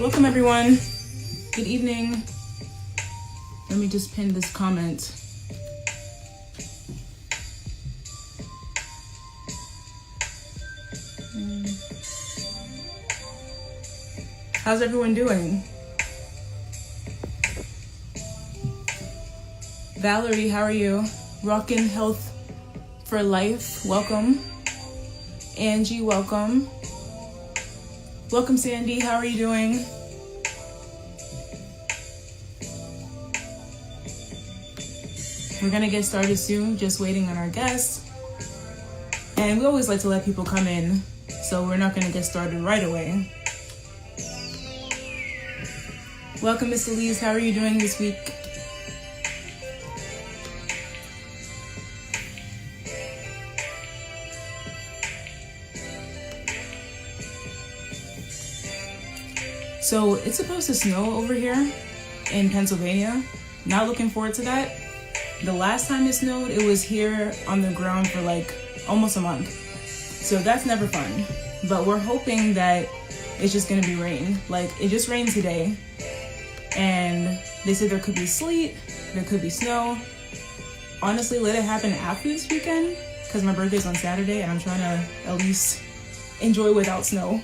Welcome everyone. Good evening. Let me just pin this comment. How's everyone doing? Valerie, how are you? Rockin' Health for Life, welcome. Angie, welcome. Welcome, Sandy, how are you doing? We're gonna get started soon, just waiting on our guests. And we always like to let people come in, so we're not gonna get started right away. Welcome, Miss Elise, how are you doing this week? So it's supposed to snow over here in Pennsylvania. Not looking forward to that. The last time it snowed, it was here on the ground for like almost a month. So that's never fun. But we're hoping that it's just gonna be rain. Like, it just rained today. And they said there could be sleet, there could be snow. Honestly, let it happen after this weekend, because my birthday's on Saturday and I'm trying to at least enjoy without snow.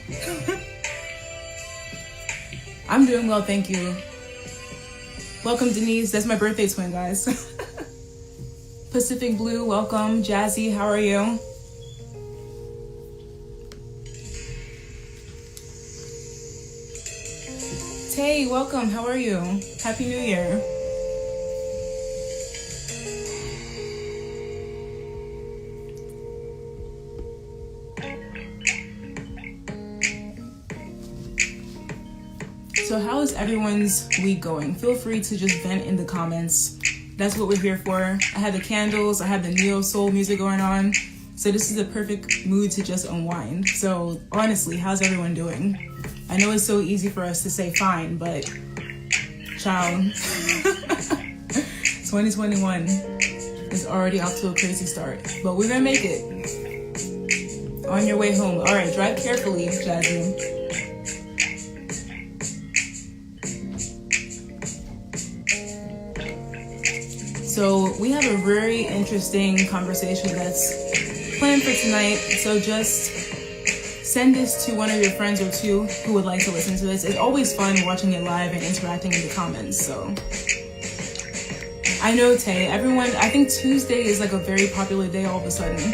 I'm doing well, thank you. Welcome, Denise. That's my birthday twin, guys. Pacific Blue, welcome. Jazzy, how are you? Tay, welcome. How are you? Happy New Year. So how is everyone's week going? Feel free to just vent in the comments. That's what we're here for. I have the candles, I have the neo soul music going on. So this is a perfect mood to just unwind. So honestly, how's everyone doing? I know it's so easy for us to say fine, but child, 2021 is already off to a crazy start. But we're gonna make it. On your way home. All right, drive carefully, Jasmine. So we have a very interesting conversation that's planned for tonight. So just send this to one of your friends or two who would like to listen to this. It's always fun watching it live and interacting in the comments. So I know, Tay, everyone, I think Tuesday is like a very popular day all of a sudden.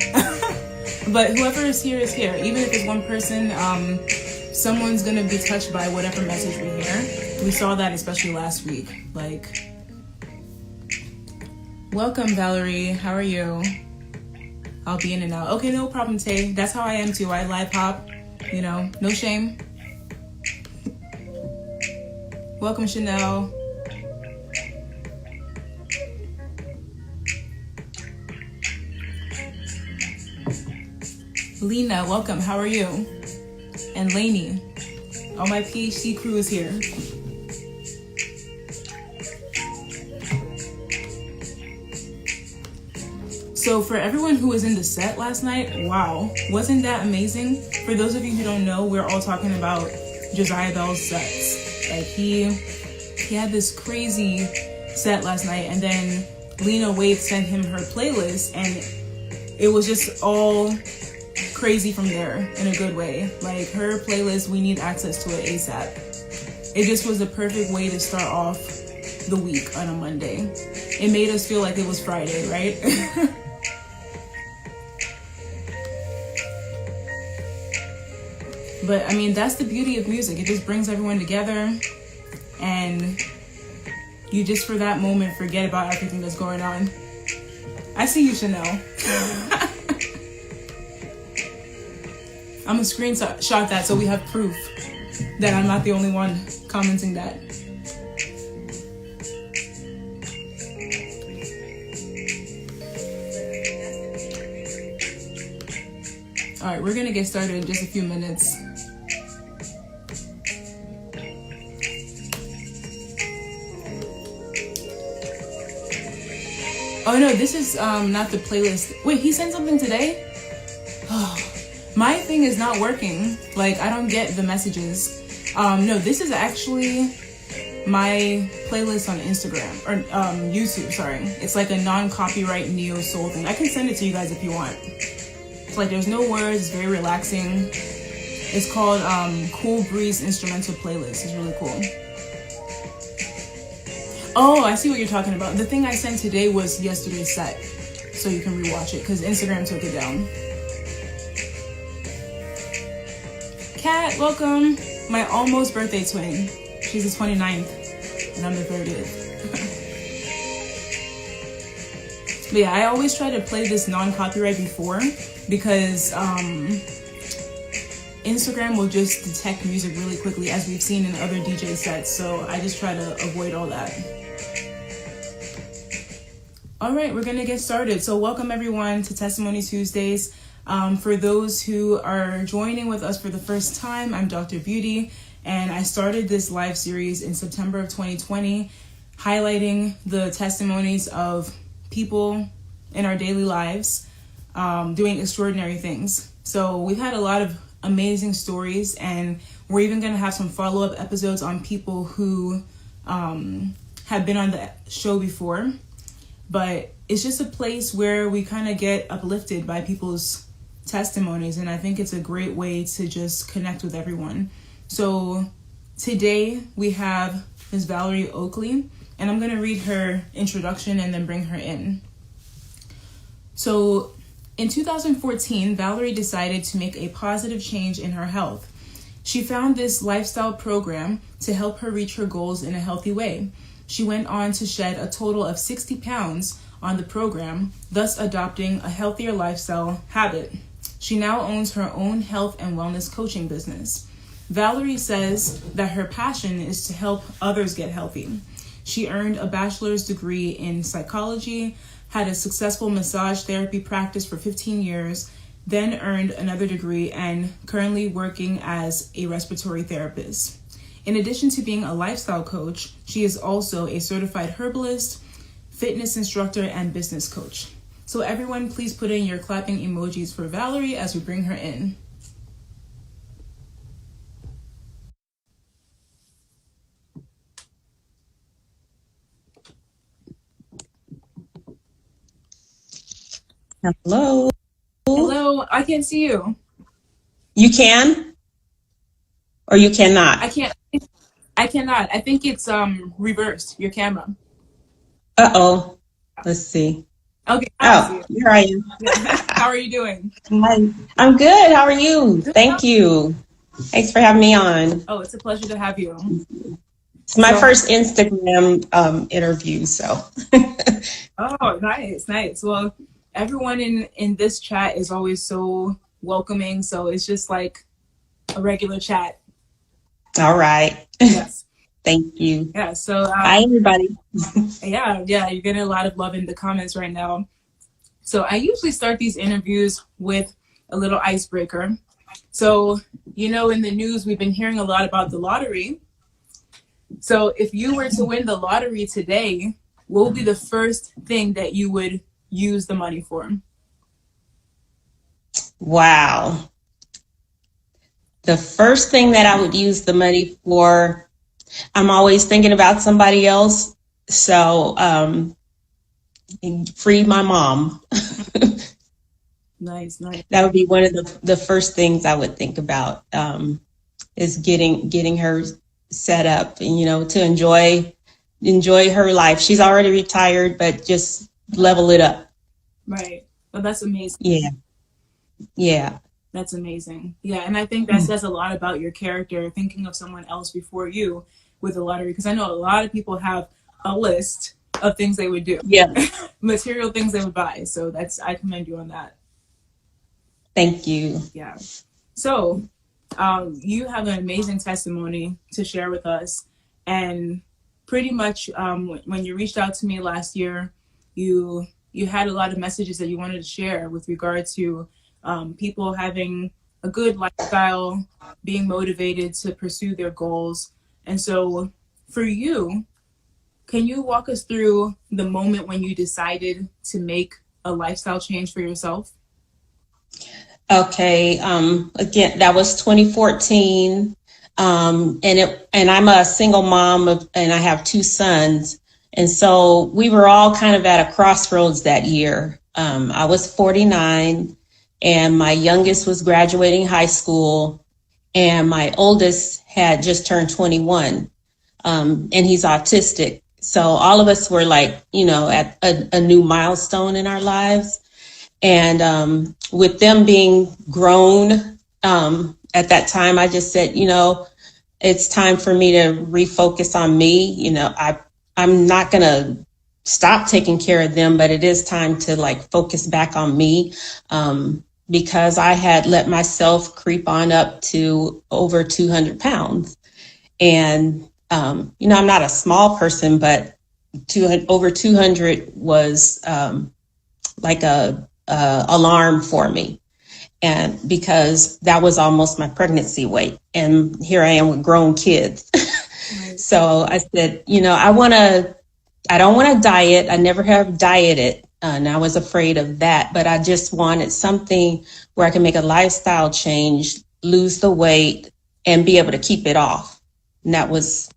But whoever is here is here. Even if it's one person, someone's gonna be touched by whatever message we hear. We saw that especially last week. Like, welcome, Valerie. How are you? I'll be in and out. Okay, no problem, Tay. That's how I am too. I live hop, you know, no shame. Welcome, Chanel. Lena, welcome. How are you? And Lainey. All my PhD crew is here. So for everyone who was in the set last night, wow, wasn't that amazing? For those of you who don't know, we're all talking about Josiah Bell's sets. Like he had this crazy set last night, and then Lena Waithe sent him her playlist, and it was just all crazy from there in a good way. Like her playlist, we need access to it ASAP. It just was the perfect way to start off the week on a Monday. It made us feel like it was Friday, right? But I mean, that's the beauty of music. It just brings everyone together, and you just for that moment forget about everything that's going on. I see you, Chanel. I'm gonna screenshot that so we have proof that I'm not the only one commenting that. All right, we're gonna get started in just a few minutes. Oh no, this is not the playlist. Wait, he sent something today? Oh, my thing is not working. Like, I don't get the messages. No, this is actually my playlist on Instagram or YouTube. Sorry, it's like a non-copyright neo soul thing. I can send it to you guys if you want. It's like there's no words. It's very relaxing. It's called Cool Breeze Instrumental Playlist. It's really cool. Oh, I see what you're talking about. The thing I sent today was yesterday's set, so you can rewatch it because Instagram took it down. Kat, welcome. My almost birthday twin. She's the 29th, and I'm the 30th. But yeah, I always try to play this non-copyright before because Instagram will just detect music really quickly, as we've seen in other DJ sets. So I just try to avoid all that. All right, we're going to get started. So welcome everyone to Testimony Tuesdays. For those who are joining with us for the first time, I'm Dr. Beauty, and I started this live series in September of 2020, highlighting the testimonies of people in our daily lives doing extraordinary things. So we've had a lot of amazing stories, and we're even going to have some follow-up episodes on people who have been on the show before. But it's just a place where we kind of get uplifted by people's testimonies, and I think it's a great way to just connect with everyone. So today we have Ms. Valerie Oakley, and I'm going to read her introduction and then bring her in. So in 2014, Valerie decided to make a positive change in her health. She found this lifestyle program to help her reach her goals in a healthy way. She went on to shed a total of 60 pounds on the program, thus adopting a healthier lifestyle habit. She now owns her own health and wellness coaching business. Valerie says that her passion is to help others get healthy. She earned a bachelor's degree in psychology, had a successful massage therapy practice for 15 years, then earned another degree and currently working as a respiratory therapist. In addition to being a lifestyle coach, she is also a certified herbalist, fitness instructor, and business coach. So everyone, please put in your clapping emojis for Valerie as we bring her in. Hello. Hello, I can't see you. You can? Or you cannot? I cannot. I think it's reversed, your camera. Uh-oh. Let's see. Okay. Oh, here I am. How are you doing? Hi. I'm good. How are you? Thank you. Thanks for having me on. Oh, it's a pleasure to have you. It's my first Instagram interview, so. Oh, nice. Well, everyone in this chat is always so welcoming, so it's just like a regular chat. All right. Yes. Thank you. Yeah, so hi everybody. yeah, you're getting a lot of love in the comments right now. So I usually start these interviews with a little icebreaker. So, you know, in the news, we've been hearing a lot about the lottery. So if you were to win the lottery today, what would be the first thing that you would use the money for? Wow. The first thing that I would use the money for, I'm always thinking about somebody else. So, free my mom. Nice. That would be one of the first things I would think about, is getting her set up and, you know, to enjoy her life. She's already retired, but just level it up. Right. Well, that's amazing. Yeah. That's amazing. Yeah, and I think that says a lot about your character, thinking of someone else before you with the lottery, because I know a lot of people have a list of things they would do. Yeah. Material things they would buy. So I commend you on that. Thank you. Yeah. So you have an amazing testimony to share with us. And pretty much when you reached out to me last year, you had a lot of messages that you wanted to share with regard to people having a good lifestyle, being motivated to pursue their goals. And so for you, can you walk us through the moment when you decided to make a lifestyle change for yourself? Okay. Again, that was 2014. And I'm a single mom and I have two sons. And so we were all kind of at a crossroads that year. I was 49 and my youngest was graduating high school and my oldest had just turned 21. And he's autistic. So all of us were like, at a new milestone in our lives. And with them being grown at that time, I just said, it's time for me to refocus on me. I'm not going to stop taking care of them, but it is time to focus back on me because I had let myself creep on up to over 200 pounds. And, I'm not a small person, but over 200 was like a alarm for me. And because that was almost my pregnancy weight. And here I am with grown kids. Right. So I said, I don't want to diet. I never have dieted. And I was afraid of that. But I just wanted something where I can make a lifestyle change, lose the weight, and be able to keep it off. And that was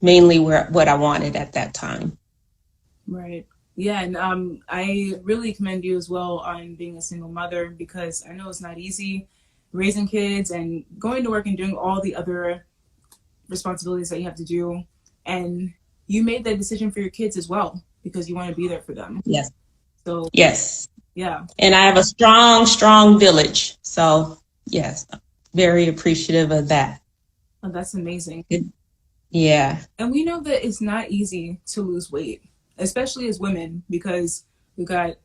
mainly what I wanted at that time. Right. Yeah, and I really commend you as well on being a single mother because I know it's not easy raising kids and going to work and doing all the other responsibilities that you have to do. And you made that decision for your kids as well because you want to be there for them. Yes. So yes. Yeah. And I have a strong, strong village. So yes, very appreciative of that. Oh, that's amazing. Yeah. And we know that it's not easy to lose weight, especially as women, because we got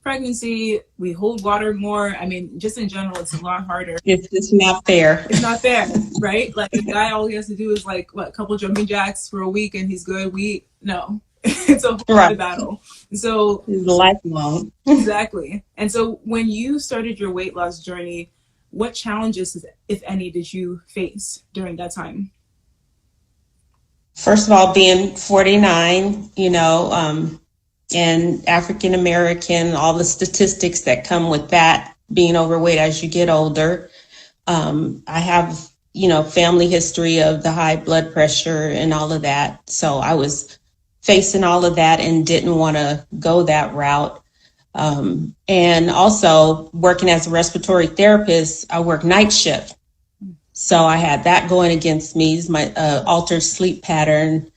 pregnancy, we hold water more. I mean, just in general, it's a lot harder. It's not fair. It's not fair, right? Like a guy, all he has to do is a couple jumping jacks for a week and he's good. No, it's a whole other battle. So it's lifelong. Exactly. And so when you started your weight loss journey, what challenges, if any, did you face during that time? First of all, being 49, and African American, all the statistics that come with that, being overweight as you get older. I have, family history of the high blood pressure and all of that. So I was facing all of that and didn't want to go that route. And also working as a respiratory therapist, I work night shift. So I had that going against me, my altered sleep pattern.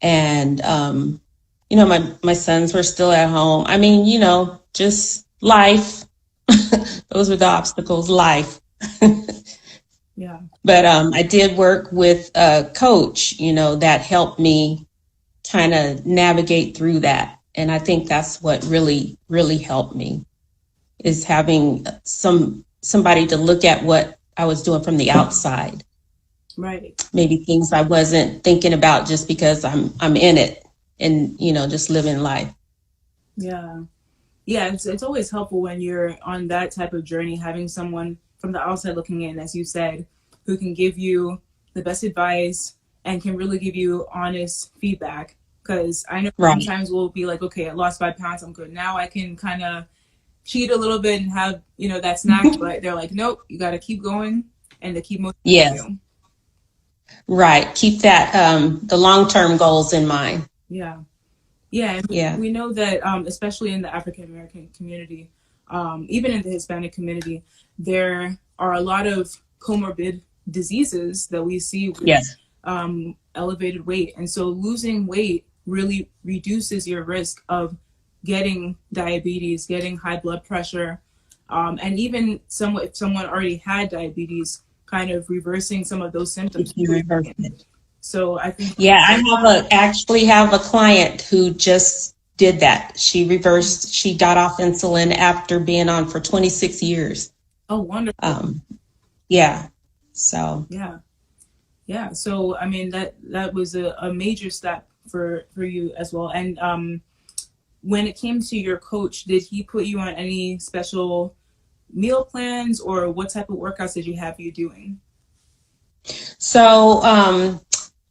And, my sons were still at home. I mean, just life. Those were the obstacles, life. Yeah. But I did work with a coach, that helped me kind of navigate through that. And I think that's what really, really helped me is having somebody to look at what I was doing from the outside. Right. Maybe things I wasn't thinking about just because I'm in it and, just living life. Yeah. Yeah. It's always helpful when you're on that type of journey, having someone from the outside looking in, as you said, who can give you the best advice and can really give you honest feedback. Because I know sometimes we'll be like, okay, I lost 5 pounds. I'm good. Now I can kind of cheat a little bit and have, that snack, but they're like, nope, you got to keep going and to keep motivating you. Right. Keep that, the long-term goals in mind. Yeah. Yeah. Yeah. We know that, especially in the African-American community, even in the Hispanic community, there are a lot of comorbid diseases that we see with elevated weight. And so losing weight really reduces your risk of getting diabetes, getting high blood pressure, and even if someone already had diabetes, kind of reversing some of those symptoms. So I think I actually have a client who just did that. She got off insulin after being on for 26 years. Oh, wonderful. Yeah. So yeah. So I mean that was a major step for you as well. And when it came to your coach, did he put you on any special meal plans or what type of workouts did you have you doing? So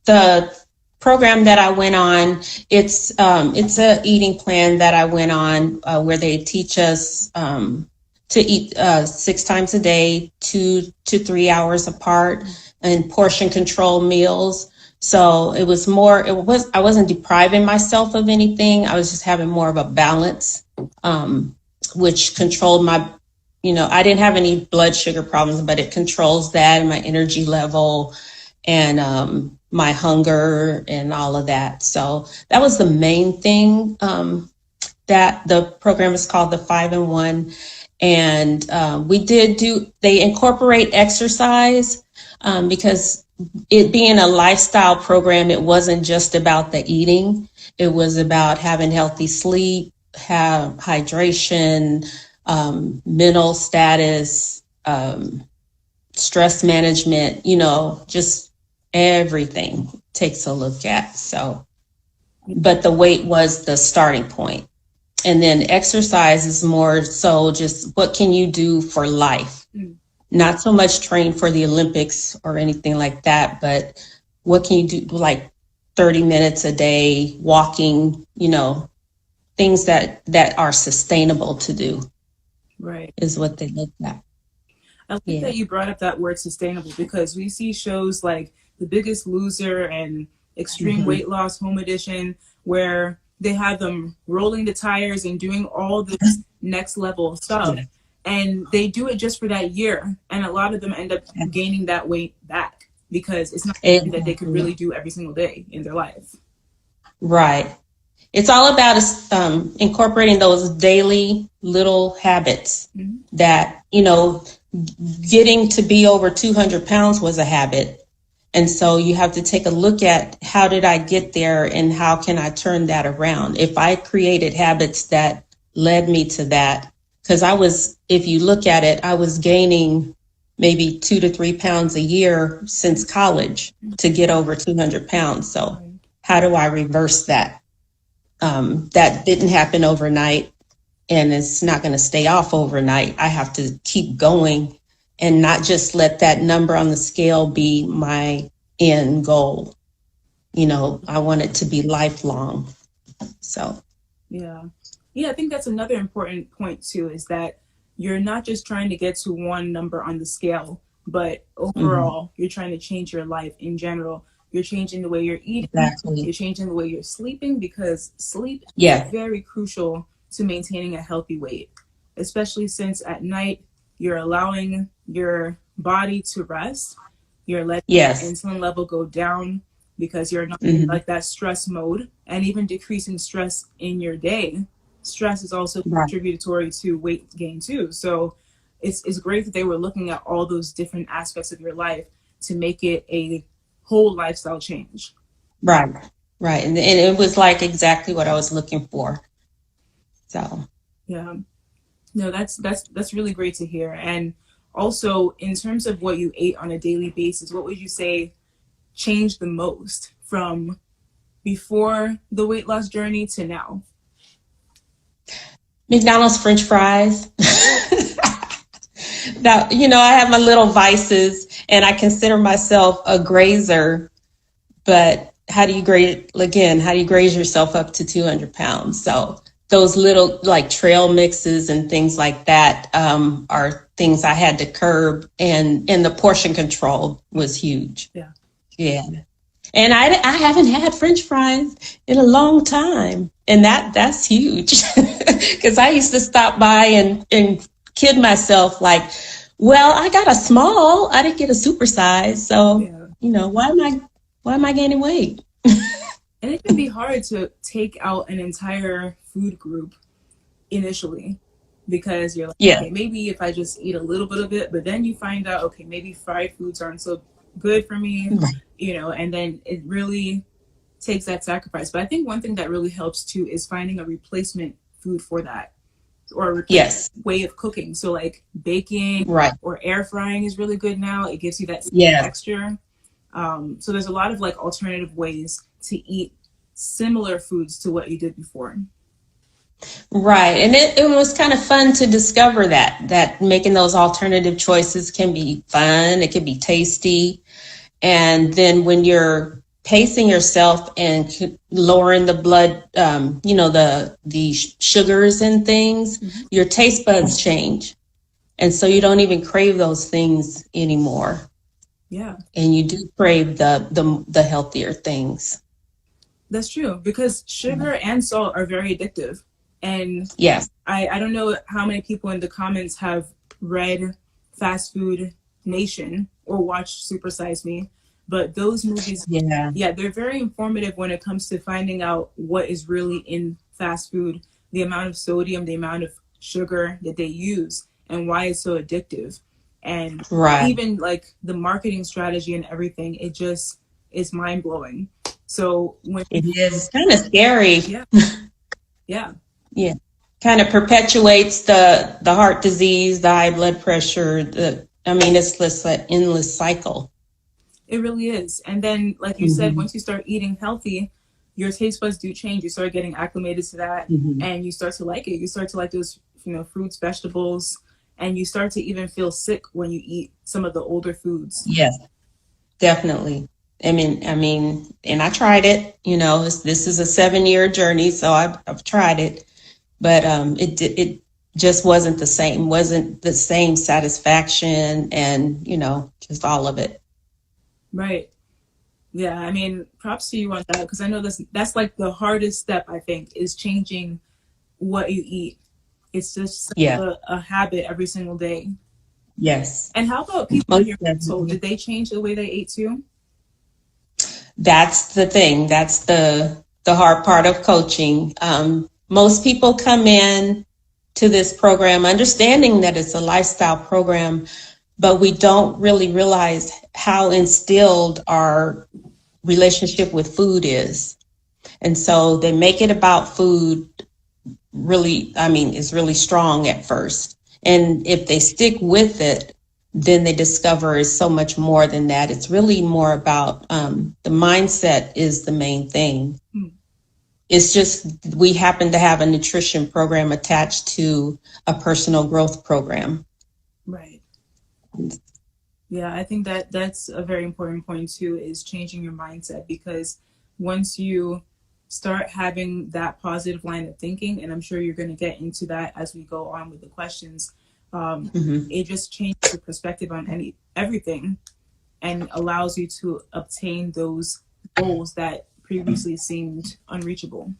the program that I went on, it's a eating plan that I went on where they teach us to eat 6 times a day, 2 to 3 hours apart. and portion control meals. So I wasn't depriving myself of anything. I was just having more of a balance, which controlled I didn't have any blood sugar problems, but it controls that and my energy level and my hunger and all of that. So that was the main thing. That the program is called the 5-in-1. And they incorporate exercise because it being a lifestyle program, it wasn't just about the eating. It was about having healthy sleep, have hydration, mental status, stress management, just everything takes a look at. So, but the weight was the starting point. And then exercise is more so just what can you do for life? Not so much train for the Olympics or anything like that, but what can you do, like 30 minutes a day, walking, things that are sustainable to do. Right. Is what they look at. I like that you brought up that word sustainable, because we see shows like The Biggest Loser and Extreme Weight Loss Home Edition, where they have them rolling the tires and doing all this next level stuff. And they do it just for that year. And a lot of them end up gaining that weight back because it's not something that they could really do every single day in their life. Right. It's all about incorporating those daily little habits that, getting to be over 200 pounds was a habit. And so you have to take a look at how did I get there and how can I turn that around? If I created habits that led me to that, because if you look at it, I was gaining maybe 2 to 3 pounds a year since college to get over 200 pounds. So how do I reverse that? That didn't happen overnight, and it's not going to stay off overnight. I have to keep going and not just let that number on the scale be my end goal. I want it to be lifelong. So. Yeah, I think that's another important point too, is that you're not just trying to get to one number on the scale, but overall, you're trying to change your life in general. You're changing the way you're eating. Exactly. You're changing the way you're sleeping, because sleep is very crucial to maintaining a healthy weight, especially since at night you're allowing your body to rest. You're letting your insulin level go down because you're not in like that stress mode, and even decreasing stress in your day. Stress is also contributory to weight gain too. So it's great that they were looking at all those different aspects of your life to make it a whole lifestyle change. Right. And it was like exactly what I was looking for. So. Yeah. No, that's really great to hear. And also, in terms of what you ate on a daily basis, what would you say changed the most from before the weight loss journey to now? McDonald's French fries. Now, I have my little vices, and I consider myself a grazer, but how do you graze yourself up to 200 pounds? So those little like trail mixes and things like that are things I had to curb, and the portion control was huge. Yeah. And I haven't had French fries in a long time, and that's huge, because I used to stop by and kid myself like, well, I got a small, I didn't get a super size, so why am I gaining weight? And it can be hard to take out an entire food group initially, because you're like, okay, maybe if I just eat a little bit of it, but then you find out, okay, maybe fried foods aren't so good for me, and then it really takes that sacrifice. But I think one thing that really helps too is finding a replacement food for that, or a replacement way of cooking. So like baking or air frying is really good now. It gives you that texture. So there's a lot of like alternative ways to eat similar foods to what you did before. Right. And it was kind of fun to discover that making those alternative choices can be fun. It can be tasty. And then when you're pacing yourself and lowering the blood, the sugars and things, your taste buds change. And so you don't even crave those things anymore. Yeah, and you do crave the healthier things. that's true, because sugar and salt are very addictive. And Yes. I don't know how many people in the comments have read Fast Food Nation or watched Super Size Me, but those movies, Yeah. yeah, they're very informative when it comes to finding out what is really in fast food, the amount of sodium, the amount of sugar that they use, and why it's so addictive. And Right. even like the marketing strategy and everything, it just is mind blowing. So when It is kind of scary. yeah, yeah, Yeah. Kind of perpetuates the heart disease, the high blood pressure, I mean, it's just an endless cycle. it really is. And then, like you said, Hmm. once you start eating healthy, your taste buds do change. You start getting acclimated to that, Hmm. and you start to like it. You start to like those, fruits, vegetables, and you start to even feel sick when you eat some of the older foods. Yes, definitely. I mean, and I tried it, this is a 7-year journey, so I've tried it, but it just wasn't the same satisfaction and, just all of it. Right. Yeah. I mean, props to you on that, because I know that's like the hardest step, I think, is changing what you eat. It's just such Yeah. a habit every single day. Yes. And how about people in Most your household? definitely. Did they change the way they ate too? That's the thing. That's the hard part of coaching. Most people come in to this program understanding that it's a lifestyle program, but we don't really realize how instilled our relationship with food is. And so they make it about food really, I mean, it's really strong at first. And if they stick with it, then they discover it's so much more than that. It's really more about the mindset is the main thing. Hmm. It's just we happen to have a nutrition program attached to a personal growth program. Right. Yeah, I think that that's a very important point too, is changing your mindset, because once you start having that positive line of thinking, and I'm sure you're going to get into that as we go on with the questions, Mm-hmm. it just changes your perspective on everything, and allows you to obtain those goals that previously seemed unreachable.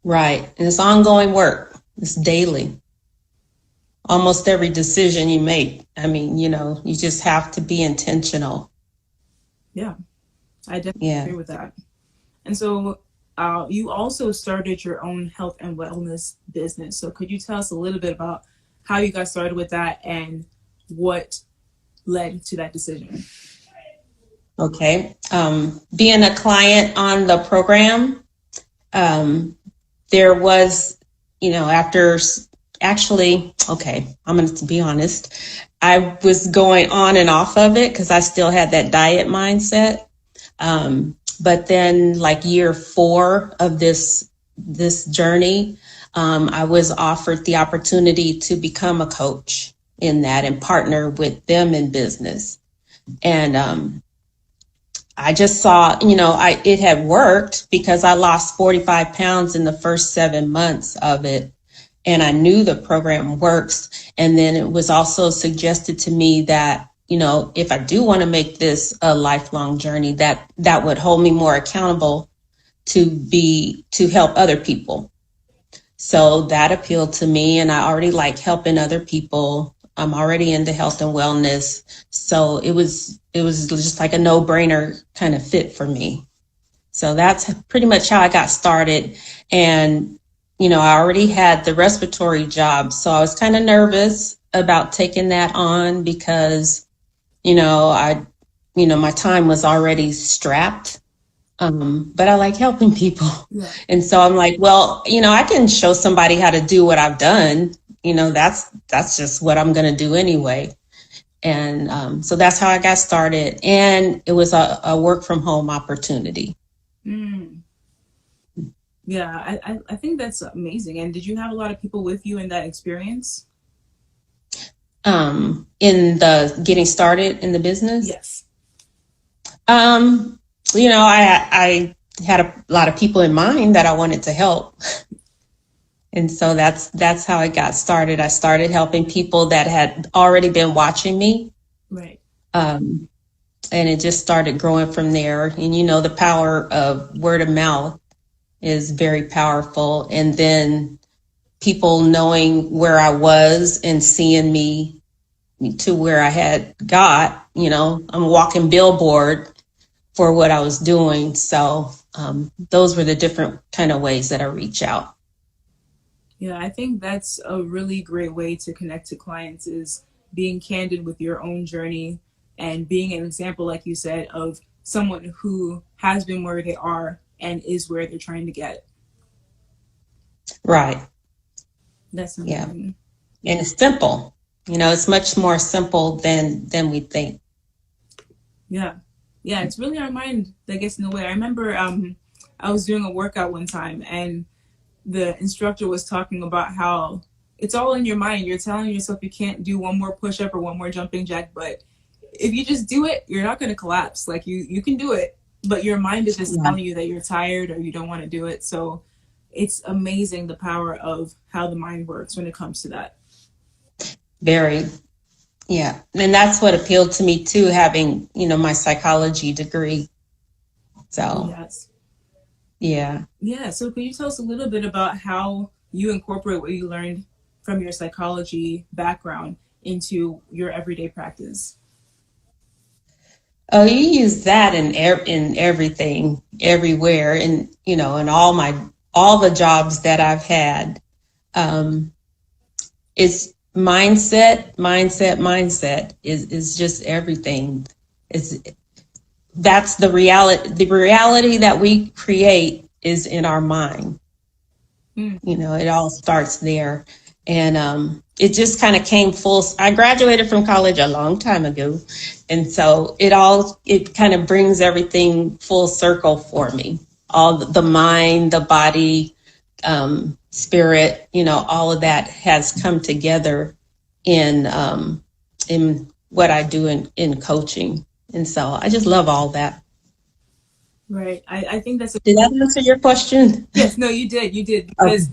Right. And it's ongoing work. It's daily. Almost every decision you make. I mean, you just have to be intentional. Yeah, I definitely Yeah. agree with that. And so you also started your own health and wellness business. So could you tell us a little bit about how you got started with that and what led to that decision? Okay. Being a client on the program, there was, after actually, okay, I'm going to be honest. I was going on and off of it because I still had that diet mindset. But then like year 4 of this journey, I was offered the opportunity to become a coach in that and partner with them in business. And I just saw, it had worked because I lost 45 pounds in the first 7 months of it. And I knew the program works. And then it was also suggested to me that, if I do want to make this a lifelong journey, that would hold me more accountable to help other people. So that appealed to me, and I already like helping other people. I'm already into health and wellness. So it was just like a no-brainer kind of fit for me. So that's pretty much how I got started. And, I already had the respiratory job. So I was kind of nervous about taking that on because, my time was already strapped. But I like helping people. Yeah. And so I'm like, well, I can show somebody how to do what I've done. That's just what I'm going to do anyway. And so that's how I got started. And it was a work from home opportunity. Mm. Yeah, I think that's amazing. And did you have a lot of people with you in that experience? In the getting started in the business. Yes. I had a lot of people in mind that I wanted to help. And so that's how I got started. I started helping people that had already been watching me. Right. And it just started growing from there. And you know, the power of word of mouth is very powerful. And then people knowing where I was and seeing me to where I had got, you know, I'm a walking billboard for what I was doing. So those were the different kind of ways that I reach out. Yeah, I think that's a really great way to connect to clients is being candid with your own journey and being an example, like you said, of someone who has been where they are and is where they're trying to get. Right. That's amazing. Yeah. And it's simple. You know, it's much more simple than we think. Yeah. Yeah, it's really our mind that gets in the way. I remember I was doing a workout one time and the instructor was talking about how it's all in your mind. You're telling yourself you can't do one more push-up or one more jumping jack, but if you just do it, you're not going to collapse. Like you can do it, but your mind is just telling you that you're tired or you don't want to do it. So it's amazing the power of how the mind works when it comes to that. Very. Yeah. And that's what appealed to me too, having, you know, my psychology degree. So, yes. Yeah. Yeah. So can you tell us a little bit about how you incorporate what you learned from your psychology background into your everyday practice? Oh, you use that in everything, everywhere, and you know, in all the jobs that I've had. It's mindset is just everything. That's the reality. The reality that we create is in our mind. You know, it all starts there. And it just kind of came full. I graduated from college a long time ago. And so it kind of brings everything full circle for me. All the mind, the body, spirit, you know, all of that has come together in what I do in coaching. And so I just love all that. Right. I think that's Did that answer your question? Yes, no, you did. Because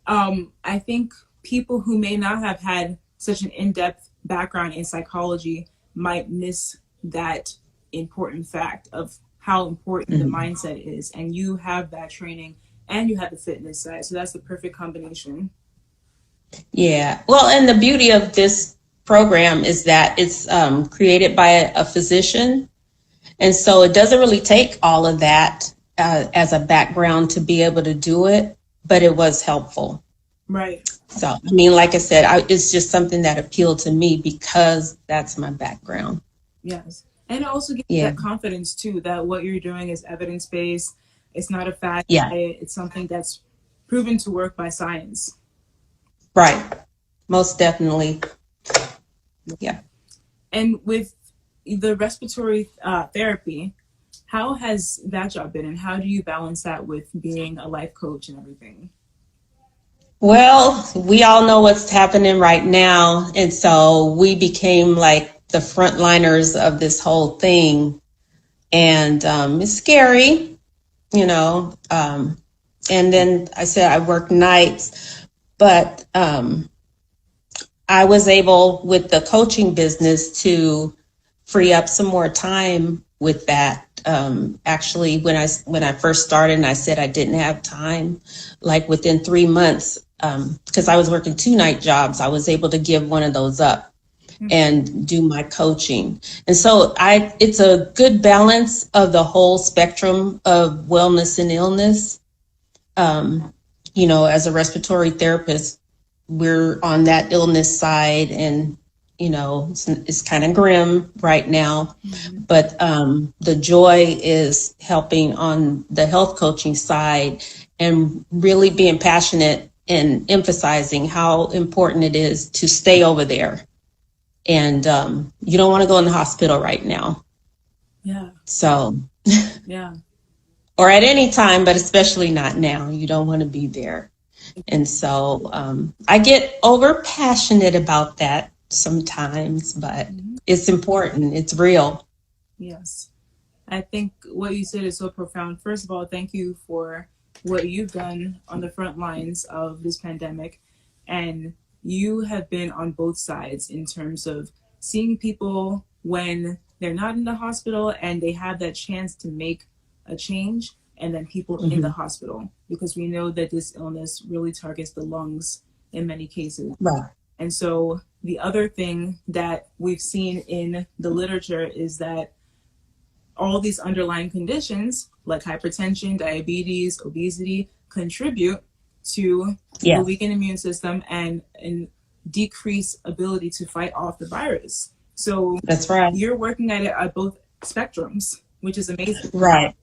I think people who may not have had such an in-depth background in psychology might miss that important fact of how important the mindset is. And you have that training and you have the fitness side. So that's the perfect combination. Yeah. Well, and the beauty of this program is that it's created by a physician. And so it doesn't really take all of that as a background to be able to do it, but it was helpful. Right. So, I mean, like I said, it's just something that appealed to me because that's my background. Yes. And it also gives that confidence too, that what you're doing is evidence-based. It's not a fad diet. It's something that's proven to work by science. Right. Most definitely. Yeah. And with the respiratory therapy, how has that job been and how do you balance that with being a life coach and everything? Well, we all know what's happening right now. And so we became like the frontliners of this whole thing. And it's scary, you know. And then I said I work nights, but I was able with the coaching business to free up some more time with that. Actually, when I first started and I said I didn't have time, like within 3 months, because I was working 2 night jobs, I was able to give one of those up and do my coaching. And so it's a good balance of the whole spectrum of wellness and illness. You know, as a respiratory therapist, we're on that illness side and, you know, it's kind of grim right now, but the joy is helping on the health coaching side and really being passionate and emphasizing how important it is to stay over there. And you don't want to go in the hospital right now. Yeah. So, yeah. Or at any time, but especially not now. You don't want to be there. And so I get over passionate about that sometimes, but it's important. It's real. Yes. I think what you said is so profound. First of all, thank you for what you've done on the front lines of this pandemic. And you have been on both sides in terms of seeing people when they're not in the hospital and they have that chance to make a change, and then people in the hospital, because we know that this illness really targets the lungs in many cases. Right. And so the other thing that we've seen in the literature is that all these underlying conditions like hypertension, diabetes, obesity contribute to the weakened immune system and decreased ability to fight off the virus. So that's right. You're working at it at both spectrums, which is amazing. Right.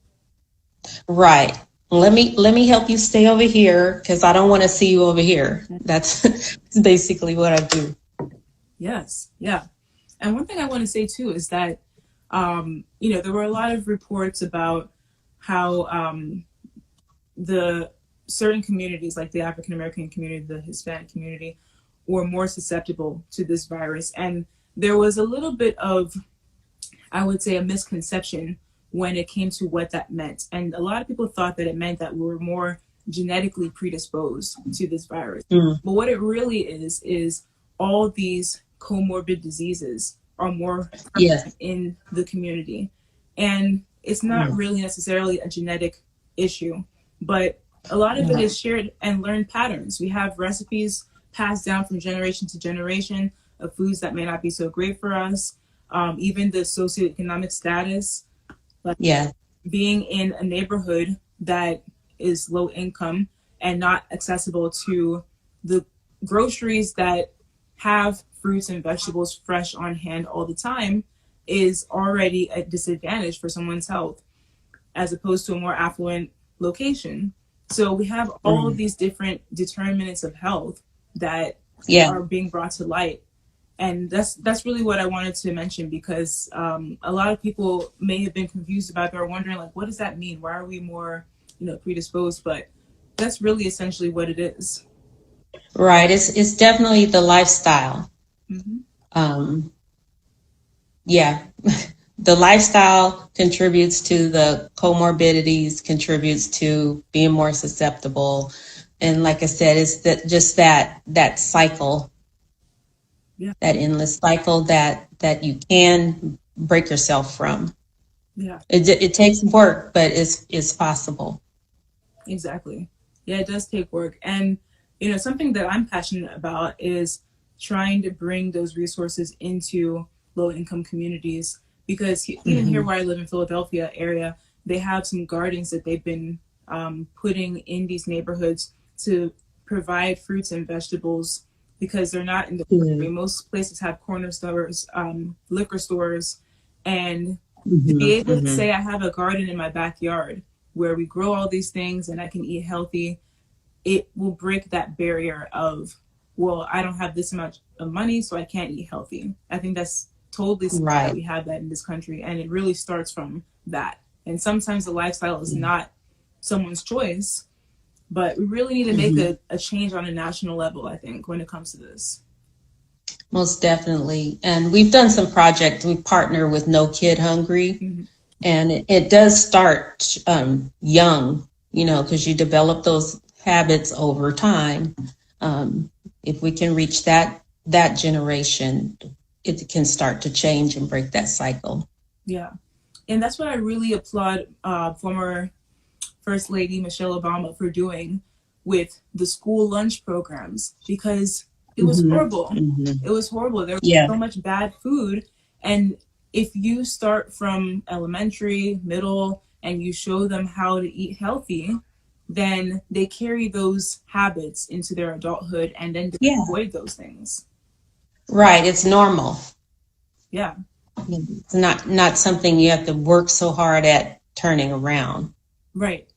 Right. Let me help you stay over here, because I don't want to see you over here. That's basically what I do. Yes. Yeah. And one thing I want to say too is that, there were a lot of reports about how the certain communities, like the African American community, the Hispanic community, were more susceptible to this virus. And there was a little bit of, I would say, a misconception when it came to what that meant. And a lot of people thought that it meant that we were more genetically predisposed to this virus. But what it really is all these comorbid diseases are more prevalent in the community. And it's not really necessarily a genetic issue, but a lot of it is shared and learned patterns. We have recipes passed down from generation to generation of foods that may not be so great for us. Even the socioeconomic status, like being in a neighborhood that is low income and not accessible to the groceries that have fruits and vegetables fresh on hand all the time is already a disadvantage for someone's health, as opposed to a more affluent location. So we have all of these different determinants of health that are being brought to light. And that's really what I wanted to mention, because a lot of people may have been confused about it or wondering, like, what does that mean? Why are we more, predisposed? But that's really essentially what it is. Right. It's definitely the lifestyle. The lifestyle contributes to the comorbidities, contributes to being more susceptible. And like I said, it's that cycle. That endless cycle that you can break yourself from. It takes work, but it's possible. Exactly. Yeah, it does take work. And something that I'm passionate about is trying to bring those resources into low-income communities, because even here where I live in Philadelphia area, they have some gardens that they've been putting in these neighborhoods to provide fruits and vegetables, because they're not in the country. Most places have corner stores, liquor stores, and to be able to say I have a garden in my backyard where we grow all these things and I can eat healthy, it will break that barrier of, well, I don't have this much of money, so I can't eat healthy. I think that's totally right. That we have that in this country, and it really starts from that. And sometimes the lifestyle is not someone's choice, but we really need to make a change on a national level, I think, when it comes to this. Most definitely. And we've done some projects. We partner with No Kid Hungry, and it does start young, because you develop those habits over time. If we can reach that generation, it can start to change and break that cycle. Yeah. And that's what I really applaud former First Lady Michelle Obama for doing with the school lunch programs, because it was horrible. It was horrible. There was so much bad food. And if you start from elementary, middle, and you show them how to eat healthy, then they carry those habits into their adulthood, and then they avoid those things. Right. It's normal. Yeah. It's not something you have to work so hard at turning around. Right.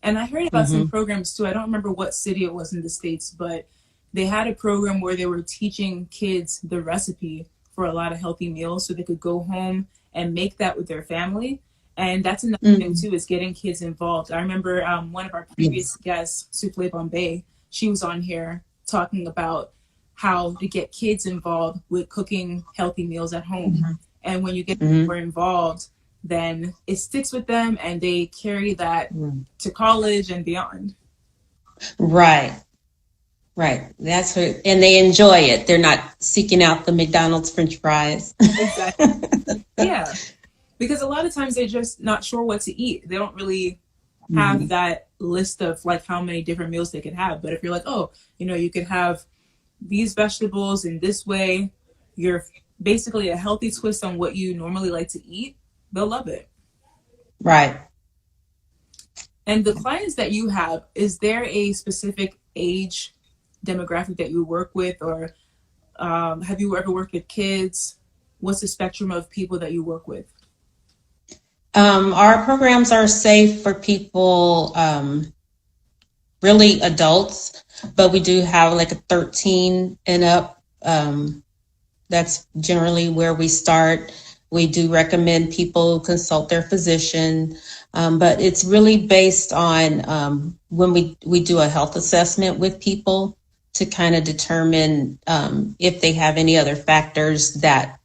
And I heard about some programs too. I don't remember what city it was in the States, but they had a program where they were teaching kids the recipe for a lot of healthy meals so they could go home and make that with their family. And that's another thing too, is getting kids involved. I remember one of our previous guests, Souffle Bombay, she was on here talking about how to get kids involved with cooking healthy meals at home. And when you get more involved, then it sticks with them and they carry that to college and beyond. Right. Right. That's what, and they enjoy it. They're not seeking out the McDonald's French fries. Exactly. Yeah. Because a lot of times they're just not sure what to eat. They don't really have that list of like how many different meals they could have. But if you're like, oh, you could have these vegetables in this way, you're basically a healthy twist on what you normally like to eat, they'll love it. Right. And the clients that you have, is there a specific age demographic that you work with, or have you ever worked with kids? What's the spectrum of people that you work with? Our programs are safe for people, really adults, but we do have like a 13 and up. That's generally where we start. We do recommend people consult their physician, but it's really based on when we do a health assessment with people to kind of determine if they have any other factors that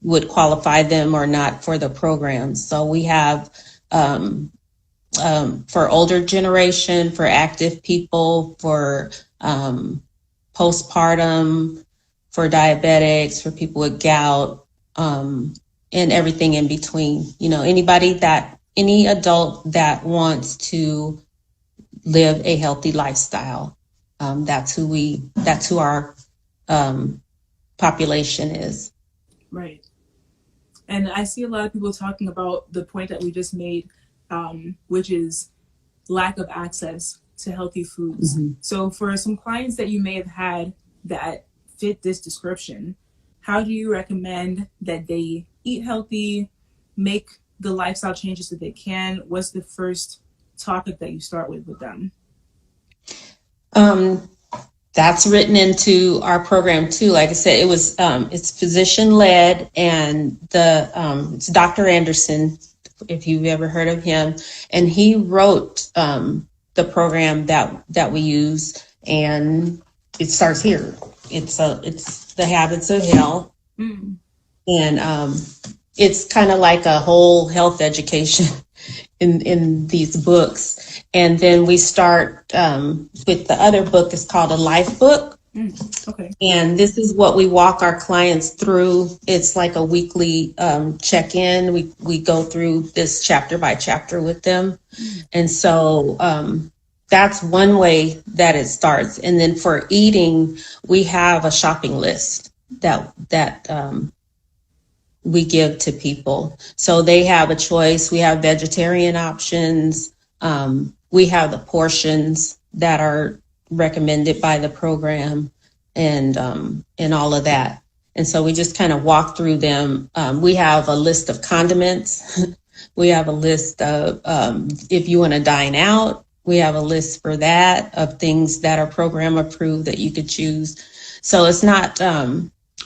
would qualify them or not for the program. So we have for older generation, for active people, for postpartum, for diabetics, for people with gout, and everything in between. Any adult that wants to live a healthy lifestyle. That's who our population is. Right. And I see a lot of people talking about the point that we just made, which is lack of access to healthy foods. Mm-hmm. So for some clients that you may have had that fit this description, how do you recommend that they eat healthy, make the lifestyle changes that they can? What's the first topic that you start with them? That's written into our program too. Like I said, it's physician led, and it's Dr. Anderson, if you've ever heard of him, and he wrote the program that we use, and it starts here. It's the habits of health, and it's kind of like a whole health education in these books. And then we start with the other book. It's called a life book. Okay. And this is what we walk our clients through. It's like a weekly check-in. We go through this chapter by chapter with them. And so that's one way that it starts. And then for eating, we have a shopping list that we give to people. So they have a choice. We have vegetarian options. We have the portions that are recommended by the program, and all of that. And so we just kind of walk through them. We have a list of condiments. We have a list of, if you want to dine out, we have a list for that, of things that are program approved that you could choose. So it's not,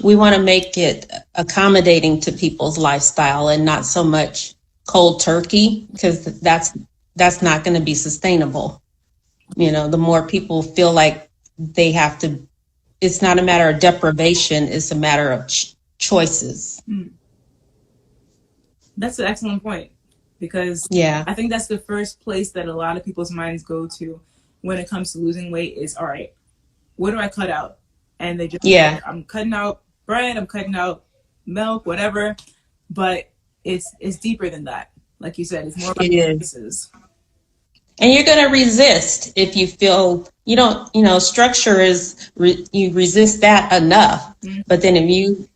we want to make it accommodating to people's lifestyle and not so much cold turkey, because that's not going to be sustainable. The more people feel like they have to, it's not a matter of deprivation, it's a matter of choices. That's an excellent point, because I think that's the first place that a lot of people's minds go to when it comes to losing weight is, all right, what do I cut out? And they just, I'm cutting out bread, I'm cutting out milk, whatever. But it's deeper than that. Like you said, it's more about choices. And you're going to resist if you feel you don't, structure is, you resist that enough. Mm-hmm. But then if you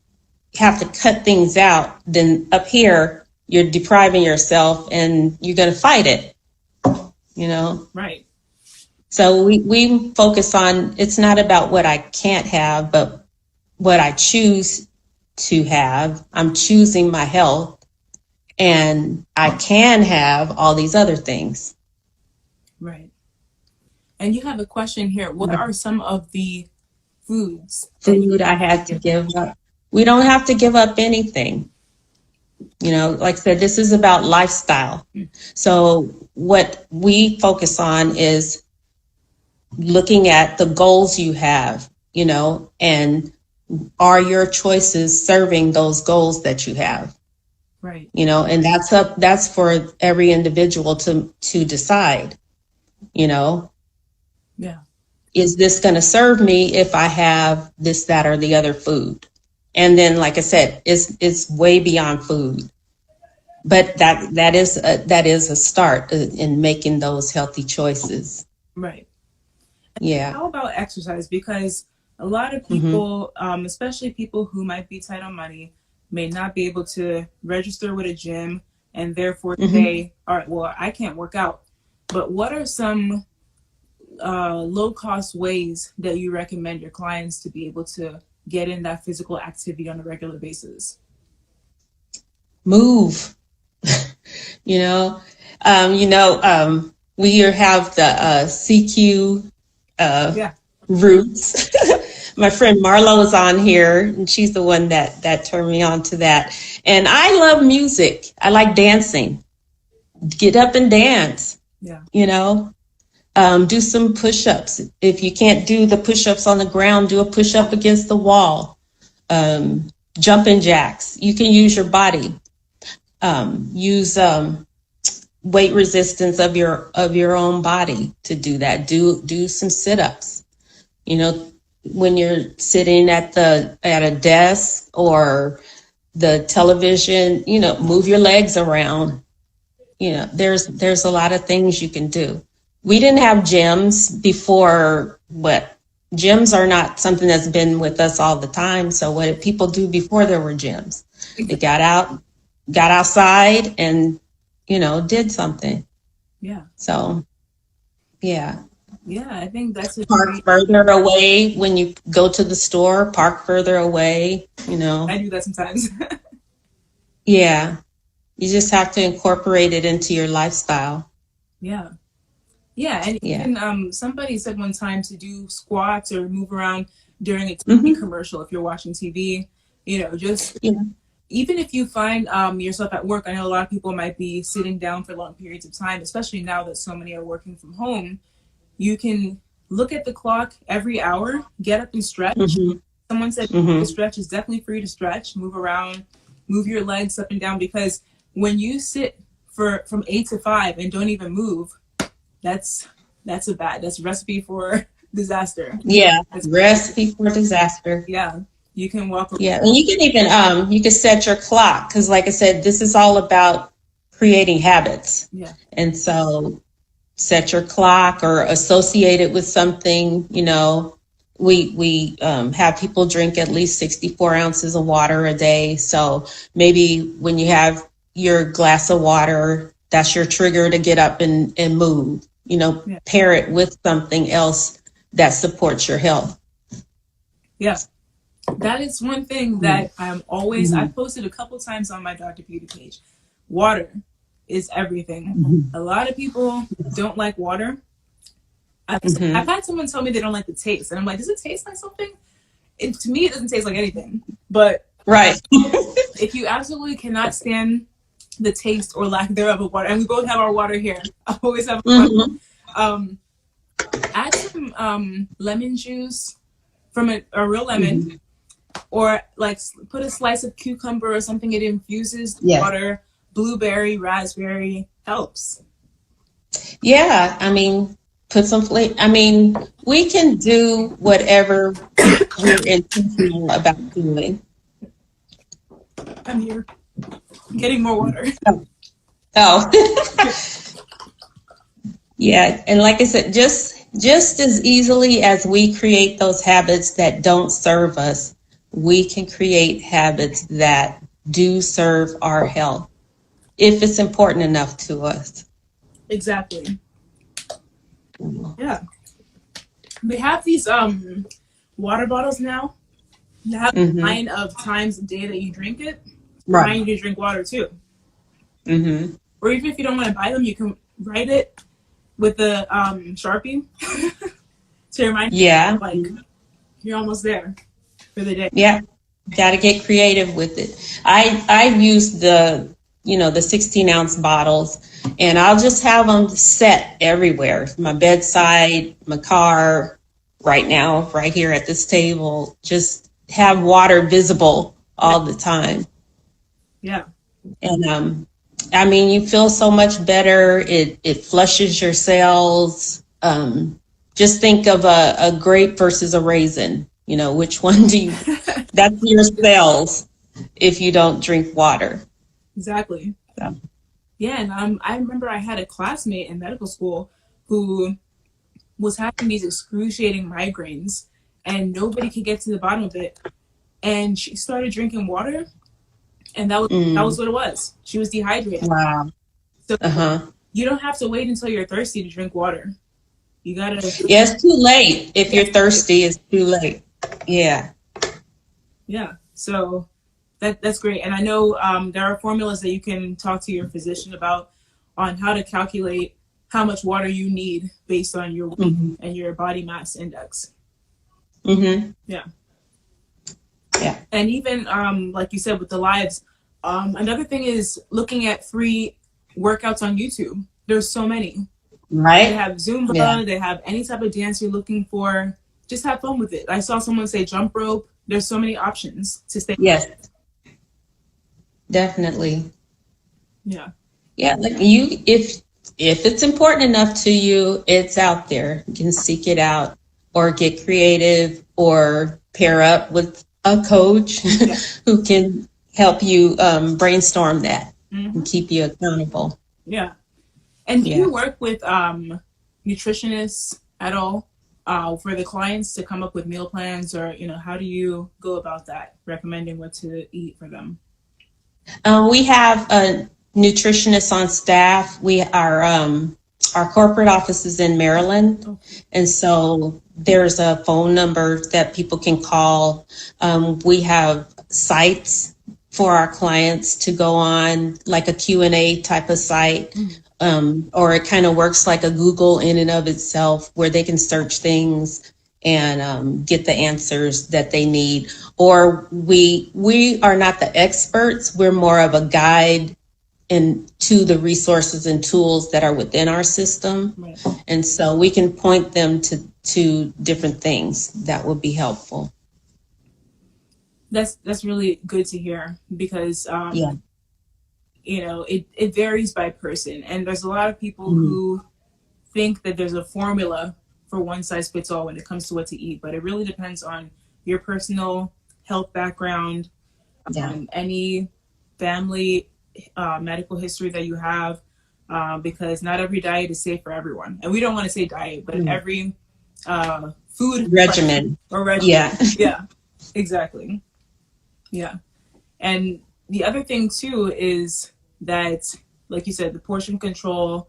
have to cut things out, then up here, you're depriving yourself and you're going to fight it, Right. So we focus on, it's not about what I can't have, but what I choose to have. I'm choosing my health, and I can have all these other things. Right. And you have a question here. What are some of the foods? Food I had to give up. We don't have to give up anything. Like I said, this is about lifestyle. So what we focus on is looking at the goals you have, and are your choices serving those goals that you have? Right. And that's for every individual to decide. Yeah. is this going to serve me if I have this, that, or the other food? And then, like I said, it's way beyond food. But that is a start in making those healthy choices. Right. Yeah. How about exercise? Because a lot of people, especially people who might be tight on money, may not be able to register with a gym and therefore say, all right, well, I can't work out. But what are some low-cost ways that you recommend your clients to be able to get in that physical activity on a regular basis? Move. We have the CQ roots. My friend Marlo is on here, and she's the one that turned me on to that. And I love music. I like dancing. Get up and dance. Yeah. Do some push-ups. If you can't do the push-ups on the ground, do a push-up against the wall. Jumping jacks. You can use your body. Use weight resistance of your own body to do that. Do some sit-ups. When you're sitting at a desk or the television, move your legs around. There's a lot of things you can do. We didn't have gyms before. Gyms are not something that's been with us all the time. So what did people do before there were gyms? They got outside and, did something. Yeah. So, yeah. Yeah, I think that's park further away when you go to the store. Park further away. I do that sometimes. Yeah, you just have to incorporate it into your lifestyle. Yeah, and even somebody said one time to do squats or move around during a TV commercial if you're watching TV. Even if you find yourself at work, I know a lot of people might be sitting down for long periods of time, especially now that so many are working from home. You can look at the clock every hour, get up and stretch. Someone said the stretch is definitely free to stretch, move around, move your legs up and down, because when you sit from 8 to 5 and don't even move, that's a recipe for disaster. Yeah, that's recipe for disaster. Yeah, you can walk around. Yeah, and you can even you can set your clock, because like I said, this is all about creating habits. Yeah, and so set your clock or associate it with something. We have people drink at least 64 ounces of water a day. So maybe when you have your glass of water, that's your trigger to get up and move. Pair it with something else that supports your health. Yeah, that is one thing that I'm always, I've posted a couple times on my Dr. Beauty page. Water is everything. A lot of people don't like water. I've had someone tell me they don't like the taste, and I'm like, does it taste like something? To me, it doesn't taste like anything. But right, if you absolutely cannot stand the taste or lack thereof of water, and we both have our water here, I always have water. Add some lemon juice from a real lemon, or like put a slice of cucumber or something. It infuses the water. Blueberry, raspberry helps. Yeah, put some flavor. We can do whatever we're intentional about doing. I'm here getting more water. Oh. Yeah, and like I said, just as easily as we create those habits that don't serve us, we can create habits that do serve our health, if it's important enough to us. Exactly. Yeah. They have these water bottles now. They have a line of times a day that you drink it. Remind you to drink water too. Or even if you don't want to buy them, you can write it with the Sharpie to remind you, like, you're almost there for the day. Yeah. Got to get creative with it. I've used the 16-ounce bottles, and I'll just have them set everywhere. My bedside, my car, right now, right here at this table, just have water visible all the time. Yeah. And you feel so much better. It flushes your cells. just think of a grape versus a raisin. You know, which one do you, that's your cells if you don't drink water. Exactly. So. Yeah, and I remember I had a classmate in medical school who was having these excruciating migraines, and nobody could get to the bottom of it. And she started drinking water, and that was what it was. She was dehydrated. Wow. So you don't have to wait until you're thirsty to drink water. You gotta. Yeah, it's too late. If you're thirsty, it's too late. Yeah. Yeah. So that's great. And I know there are formulas that you can talk to your physician about on how to calculate how much water you need based on your weight and your body mass index. Mm-hmm. Yeah. Yeah. And even like you said with the lives, another thing is looking at free workouts on YouTube. There's so many. Right. They have Zumba, they have any type of dance you're looking for. Just have fun with it. I saw someone say jump rope. There's so many options to stay. Yes. Definitely. Yeah. Yeah. Like if it's important enough to you, it's out there. You can seek it out or get creative or pair up with a coach who can help you brainstorm that and keep you accountable. Yeah. And do you work with nutritionists at all for the clients to come up with meal plans, or how do you go about that, recommending what to eat for them? We have a nutritionist on staff. Our corporate office is in Maryland, and so there's a phone number that people can call. We have sites for our clients to go on, like a Q&A type of site. Or it kind of works like a Google in and of itself, where they can search things and get the answers that they need. Or we are not the experts. We're more of a guide to the resources and tools that are within our system. Right. And so we can point them to different things that would be helpful. That's really good to hear, because it varies by person, and there's a lot of people who think that there's a formula for one size fits all when it comes to what to eat, but it really depends on your personal health background, any family medical history that you have, because not every diet is safe for everyone. And we don't want to say diet, but every food regimen. Yeah, exactly. Yeah. And the other thing too is that, like you said, the portion control,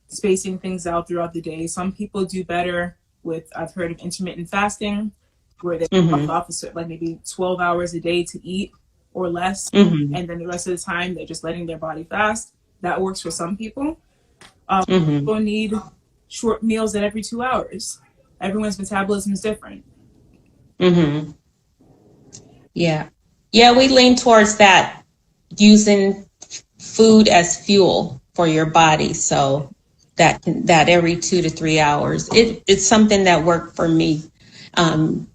spacing things out throughout the day. Some people do better with, I've heard of intermittent fasting, where they off like maybe 12 hours a day to eat or less, and then the rest of the time they're just letting their body fast. That works for some people. People need short meals at every 2 hours. Everyone's metabolism is different. Yeah, we lean towards that, using food as fuel for your body. So that every 2 to 3 hours, it's something that worked for me. And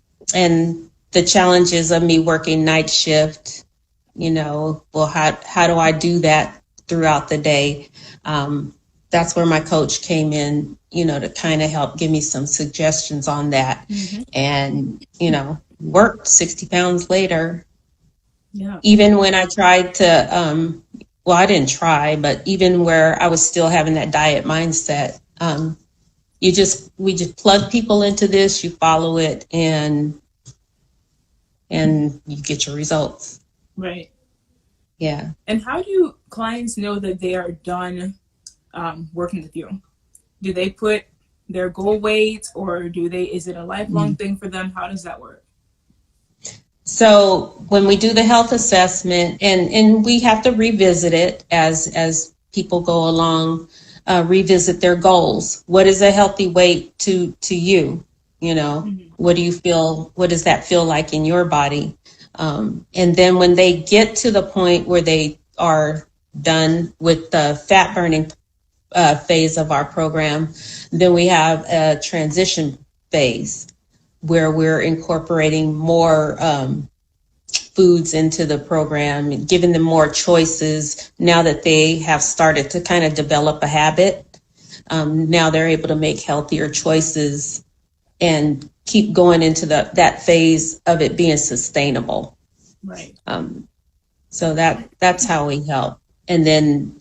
the challenges of me working night shift, well, how do I do that throughout the day? That's where my coach came in, to kind of help give me some suggestions on that. And, worked 60 pounds later. Yeah. Even when I tried to, I didn't try, but even where I was still having that diet mindset, we just plug people into this, you follow it, and you get your results. Right. Yeah. And how do clients know that they are done working with you? Do they put their goal weight, or is it a lifelong thing for them? How does that work? So when we do the health assessment, and we have to revisit it as people go along, revisit their goals. What is a healthy weight to you? What do you feel? What does that feel like in your body? And then when they get to the point where they are done with the fat burning phase of our program, then we have a transition phase where we're incorporating more foods into the program and giving them more choices. Now that they have started to kind of develop a habit, now they're able to make healthier choices and keep going into that phase of it being sustainable. Right. So that's how we help. And then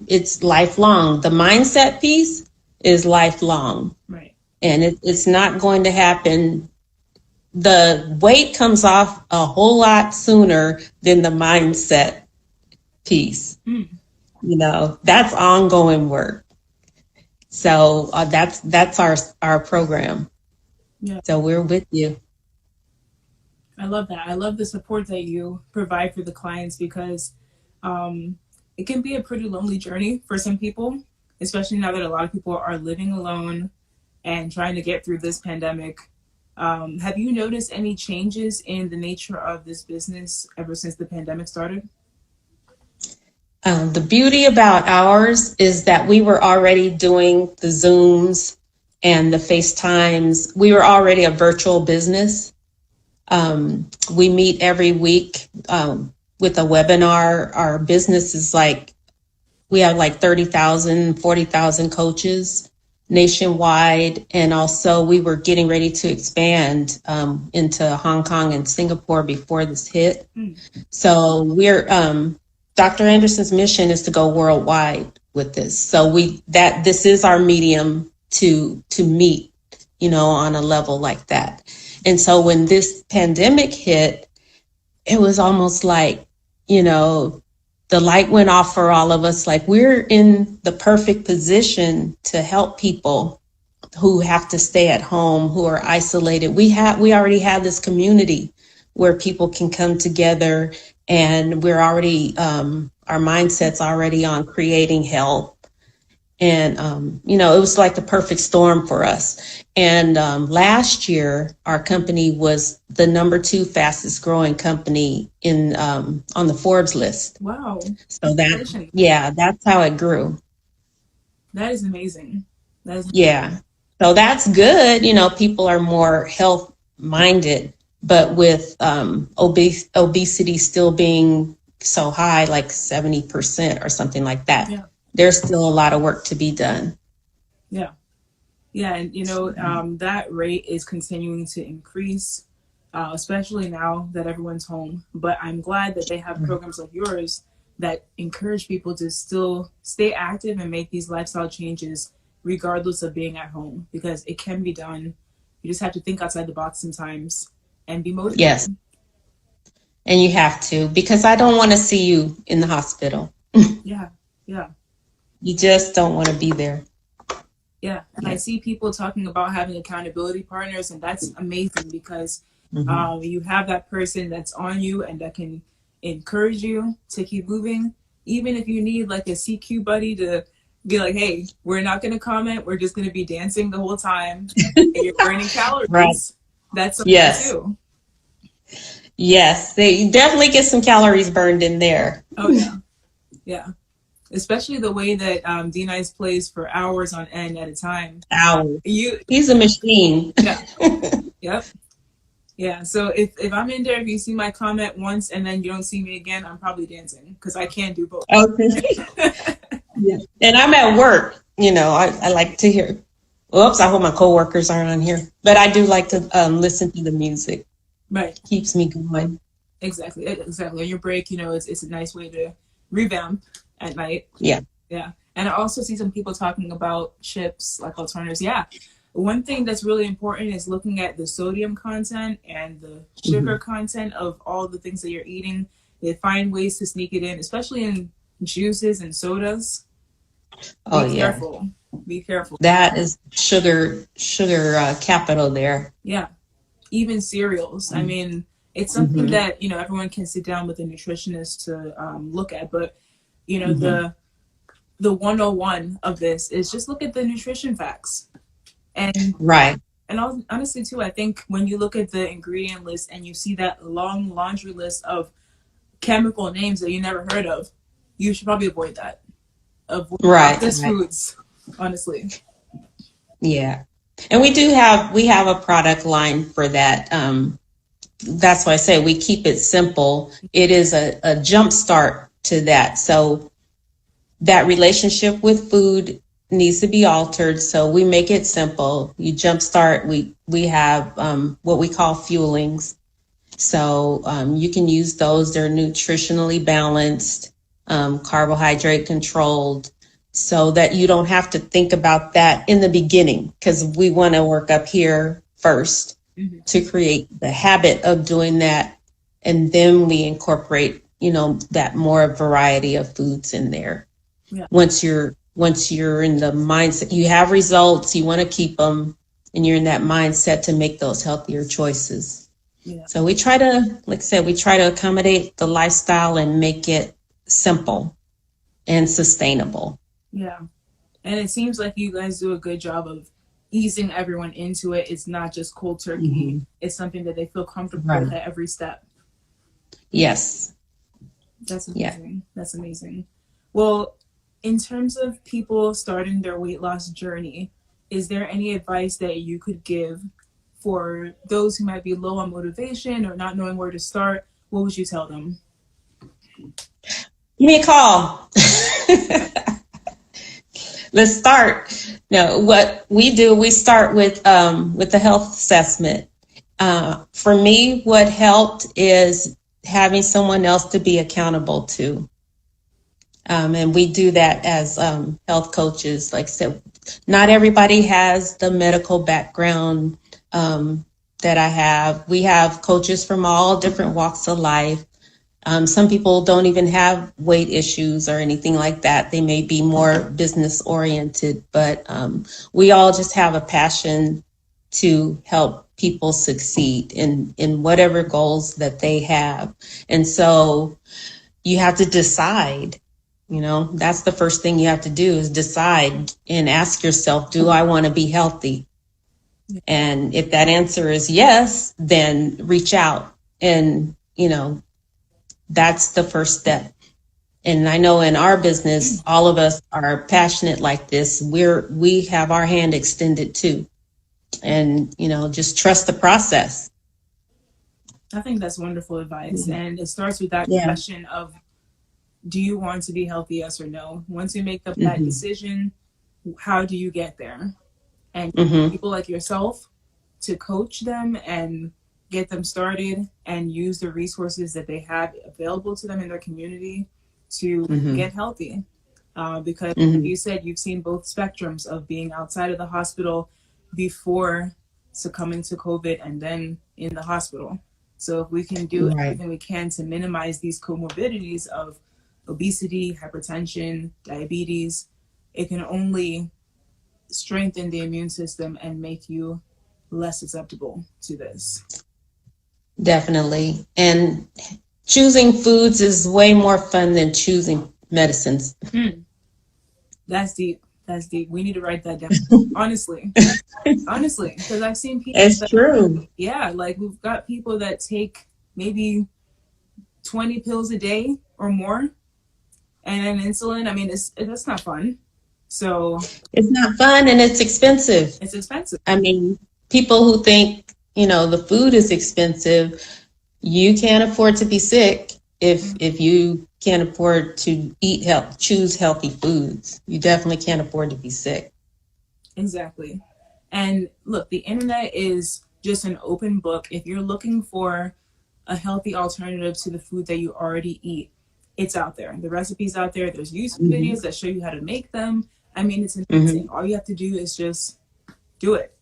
it's lifelong. The mindset piece is lifelong. Right. And it's not going to happen. The weight comes off a whole lot sooner than the mindset piece. You know, that's ongoing work. So that's our program. Yeah. So we're with you. I love that. I love the support that you provide for the clients, because it can be a pretty lonely journey for some people, especially now that a lot of people are living alone and trying to get through this pandemic. Have you noticed any changes in the nature of this business ever since the pandemic started? The beauty about ours is that we were already doing the Zooms and the FaceTimes. We were already a virtual business. We meet every week with a webinar. Our business is we have 30,000, 40,000 coaches nationwide. And also we were getting ready to expand into Hong Kong and Singapore before this hit. So Dr. Anderson's mission is to go worldwide with this. So this is our medium to meet, you know, on a level like that. And so when this pandemic hit, it was almost like, you know, the light went off for all of us. Like, we're in the perfect position to help people who have to stay at home, who are isolated. We already have this community where people can come together, and we're already, our mindset's already on creating help. And, you know, it was like the perfect storm for us. And last year, our company was the number 2 fastest growing company on the Forbes list. Wow. So that's how it grew. That is amazing. Yeah. So that's good. You know, people are more health minded, but with obesity still being so high, like 70% or something like that. Yeah. There's still a lot of work to be done. Yeah. Yeah. And, you know, that rate is continuing to increase, especially now that everyone's home. But I'm glad that they have programs like yours that encourage people to still stay active and make these lifestyle changes, regardless of being at home, because it can be done. You just have to think outside the box sometimes and be motivated. Yes. And you have to, because I don't want to see you in the hospital. Yeah. Yeah. You just don't want to be there. Yeah. And I see people talking about having accountability partners, and that's amazing, because you have that person that's on you and that can encourage you to keep moving. Even if you need like a CQ buddy to be like, hey, we're not going to comment. We're just going to be dancing the whole time. And you're burning calories. Right. That's something too. Yes. They definitely get some calories burned in there. Oh, yeah. Yeah. Especially the way that D-Nice plays for hours on end at a time. Hours. He's a machine. Yeah. Yep. Yeah. So if I'm in there, if you see my comment once and then you don't see me again, I'm probably dancing, because I can't do both. Okay. Yeah. And I'm at work. You know, I like to hear. Oops, I hope my coworkers aren't on here. But I do like to listen to the music. Right. Keeps me going. Exactly. On your break, you know, it's a nice way to revamp at night. Yeah. Yeah. And I also see some people talking about chips like alternatives. Yeah. One thing that's really important is looking at the sodium content and the sugar content of all the things that you're eating. They find ways to sneak it in, especially in juices and sodas. Oh, Be careful. Be careful. That is sugar capital there. Yeah. Even cereals. I mean, it's something that, you know, everyone can sit down with a nutritionist to look at. But, you know, the 101 of this is just look at the nutrition facts. And right. And honestly, too, I think when you look at the ingredient list and you see that long laundry list of chemical names that you never heard of, you should probably avoid that. Avoid processed foods, honestly. Yeah. And we have a product line for that. That's why I say we keep it simple. It is a jump start to that. So that relationship with food needs to be altered. So we make it simple. You jumpstart. We have what we call fuelings. So you can use those. They're nutritionally balanced, carbohydrate controlled, so that you don't have to think about that in the beginning, because we want to work up here first to create the habit of doing that. And then we incorporate, that more variety of foods in there. Yeah. Once you're in the mindset, you have results, you want to keep them, and you're in that mindset to make those healthier choices. Yeah. So we try to, like I said, we try to accommodate the lifestyle and make it simple and sustainable. Yeah. And it seems like you guys do a good job of easing everyone into it. It's not just cold turkey. It's something that they feel comfortable with at every step. Yes. That's amazing. Yeah. That's amazing. Well, in terms of people starting their weight loss journey, is there any advice that you could give for those who might be low on motivation or not knowing where to start? What would you tell them? Give me a call. Let's start. No, what we do, we start with the health assessment. For me, what helped is having someone else to be accountable to. And we do that as health coaches. Like I said, not everybody has the medical background that I have. We have coaches from all different walks of life. Some people don't even have weight issues or anything like that. They may be more business oriented, but we all just have a passion to help people succeed in whatever goals that they have. And so you have to decide, that's the first thing you have to do is decide and ask yourself, do I want to be healthy? And if that answer is yes, then reach out and, that's the first step. And I know in our business, all of us are passionate like this. We have our hand extended too. And, just trust the process. I think that's wonderful advice. And it starts with that question of, do you want to be healthy, yes or no? Once you make up that decision, how do you get there? And people like yourself to coach them and get them started and use the resources that they have available to them in their community to get healthy. Because like you said, you've seen both spectrums of being outside of the hospital before succumbing to COVID and then in the hospital. So if we can do everything we can to minimize these comorbidities of obesity, hypertension, diabetes, it can only strengthen the immune system and make you less susceptible to this. Definitely. And choosing foods is way more fun than choosing medicines. That's deep. That's deep. We need to write that down. Honestly, because I've seen people. It's true. Yeah, like we've got people that take maybe 20 pills a day or more, and insulin. I mean, that's not fun. So it's not fun, and it's expensive. It's expensive. I mean, people who think the food is expensive, you can't afford to be sick if you can't afford to choose healthy foods. You definitely can't afford to be sick. Exactly. And look, the internet is just an open book. If you're looking for a healthy alternative to the food that you already eat, it's out there. The recipe's out there. There's YouTube videos that show you how to make them. I mean, it's amazing. All you have to do is just do it.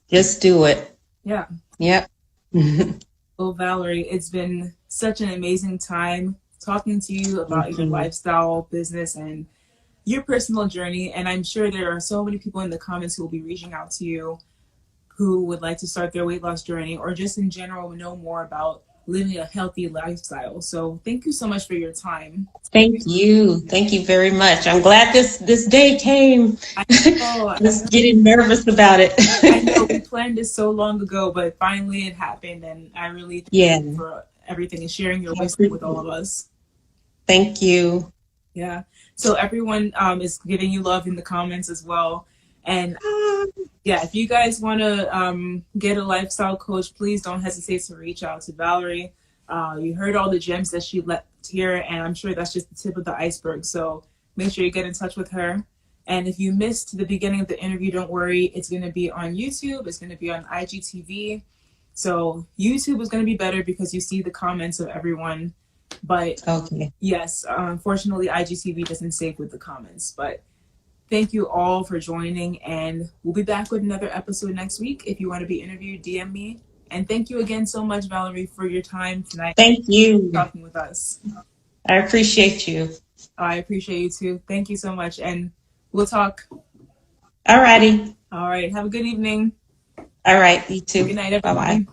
Just do it. Yeah. Yep. Well, Valerie, it's been such an amazing time talking to you about your lifestyle, business, and your personal journey. And I'm sure there are so many people in the comments who will be reaching out to you who would like to start their weight loss journey or just in general know more about living a healthy lifestyle. So thank you so much for your time. Thank you. Thank you very much. I'm glad this day came. I know. Just getting nervous about it. I know we planned this so long ago, but finally it happened. And I really thank you for everything and sharing your wisdom with all of us. Thank you. Yeah. So everyone is giving you love in the comments as well. And yeah, if you guys want to get a lifestyle coach, please don't hesitate to reach out to Valerie. You heard all the gems that she left here, and I'm sure that's just the tip of the iceberg. So make sure you get in touch with her. And if you missed the beginning of the interview, don't worry. It's going to be on YouTube. It's going to be on IGTV. So YouTube is going to be better because you see the comments of everyone. But Okay. yes, unfortunately, IGTV doesn't save with the comments. But thank you all for joining. And we'll be back with another episode next week. If you want to be interviewed, DM me. And thank you again so much, Valerie, for your time tonight. Thank you. Talking with us. I appreciate you. I appreciate you too. Thank you so much. And we'll talk. All righty. All right. Have a good evening. All right. You too. Good night, Bye-bye. everyone.